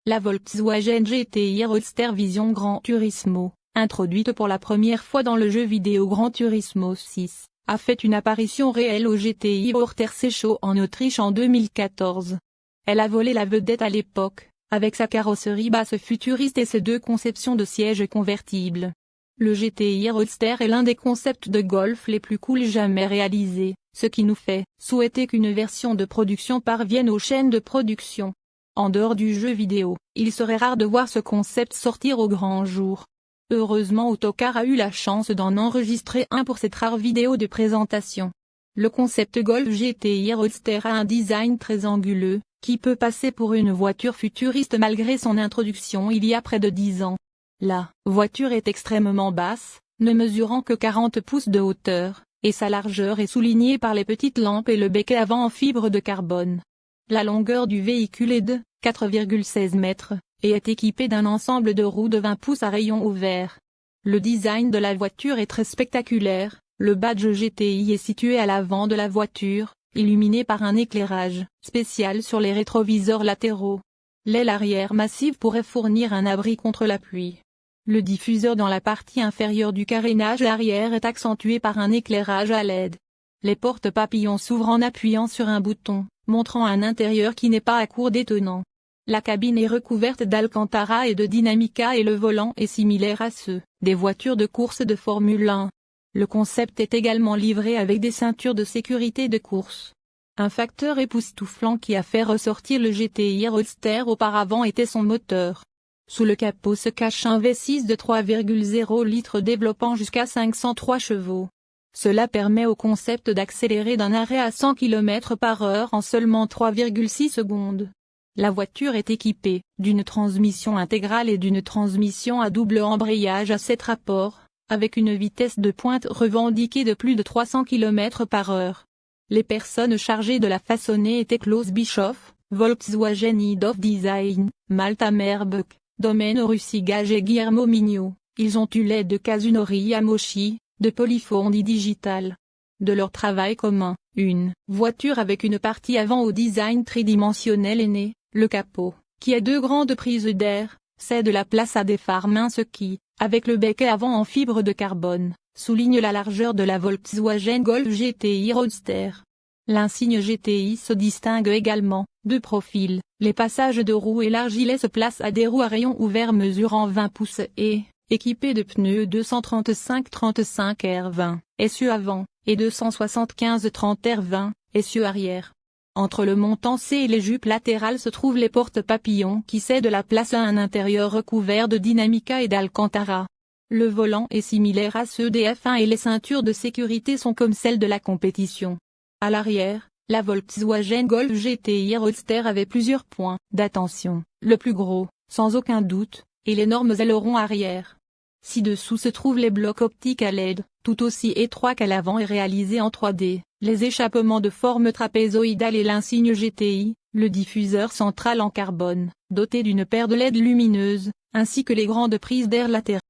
La Volkswagen GTI Roadster Vision Gran Turismo, introduite pour la première fois dans le jeu vidéo Gran Turismo 6, a fait une apparition réelle au GTI Vortershow en Autriche en 2014. Elle a volé la vedette à l'époque, avec sa carrosserie basse futuriste et ses deux conceptions de sièges convertibles. Le GTI Roadster est l'un des concepts de Golf les plus cool jamais réalisés, ce qui nous fait souhaiter qu'une version de production parvienne aux chaînes de production. En dehors du jeu vidéo, il serait rare de voir ce concept sortir au grand jour. Heureusement Autocar a eu la chance d'en enregistrer un pour cette rare vidéo de présentation. Le concept Golf GTI Roadster a un design très anguleux, qui peut passer pour une voiture futuriste malgré son introduction il y a près de 10 ans. La voiture est extrêmement basse, ne mesurant que 40 pouces de hauteur, et sa largeur est soulignée par les petites lampes et le becquet avant en fibre de carbone. La longueur du véhicule est de 4,16 mètres, et est équipée d'un ensemble de roues de 20 pouces à rayons ouverts. Le design de la voiture est très spectaculaire, le badge GTI est situé à l'avant de la voiture, illuminé par un éclairage spécial sur les rétroviseurs latéraux. L'aile arrière massive pourrait fournir un abri contre la pluie. Le diffuseur dans la partie inférieure du carénage arrière est accentué par un éclairage à LED. Les portes papillons s'ouvrent en appuyant sur un bouton, montrant un intérieur qui n'est pas à court d'étonnant. La cabine est recouverte d'Alcantara et de Dinamica et le volant est similaire à ceux des voitures de course de Formule 1. Le concept est également livré avec des ceintures de sécurité de course. Un facteur époustouflant qui a fait ressortir le GTI Roadster auparavant était son moteur. Sous le capot se cache un V6 de 3,0 litres développant jusqu'à 503 chevaux. Cela permet au concept d'accélérer d'un arrêt à 100 km/h en seulement 3,6 secondes. La voiture est équipée d'une transmission intégrale et d'une transmission à double embrayage à 7 rapports, avec une vitesse de pointe revendiquée de plus de 300 km/h. Les personnes chargées de la façonner étaient Klaus Bischoff, Volkswagen Head of Design, Malta Merbeck, Domaine Russigage et Guillermo Mignot. Ils ont eu l'aide de Kazunori Yamoshi, de Polyfondi Digital. De leur travail commun, une voiture avec une partie avant au design tridimensionnel est née, le capot, qui a deux grandes prises d'air, cède la place à des phares minces qui, avec le becquet avant en fibre de carbone, souligne la largeur de la Volkswagen Golf GTI Roadster. L'insigne GTI se distingue également, de profil, les passages de roues élargis laissent place à des roues à rayons ouverts mesurant 20 pouces et, équipées de pneus 235-35 R20, essieux avant, et 275-30 R20, essieux arrière. Entre le montant C et les jupes latérales se trouvent les portes papillons qui cèdent la place à un intérieur recouvert de Dinamica et d'Alcantara. Le volant est similaire à ceux des F1 et les ceintures de sécurité sont comme celles de la compétition. À l'arrière, la Volkswagen Golf GTI Roadster avait plusieurs points d'attention. Le plus gros, sans aucun doute, est l'énorme aileron arrière. Ci-dessous se trouvent les blocs optiques à LED, tout aussi étroits qu'à l'avant et réalisés en 3D, les échappements de forme trapézoïdale et l'insigne GTI, le diffuseur central en carbone, doté d'une paire de LED lumineuses, ainsi que les grandes prises d'air latérales.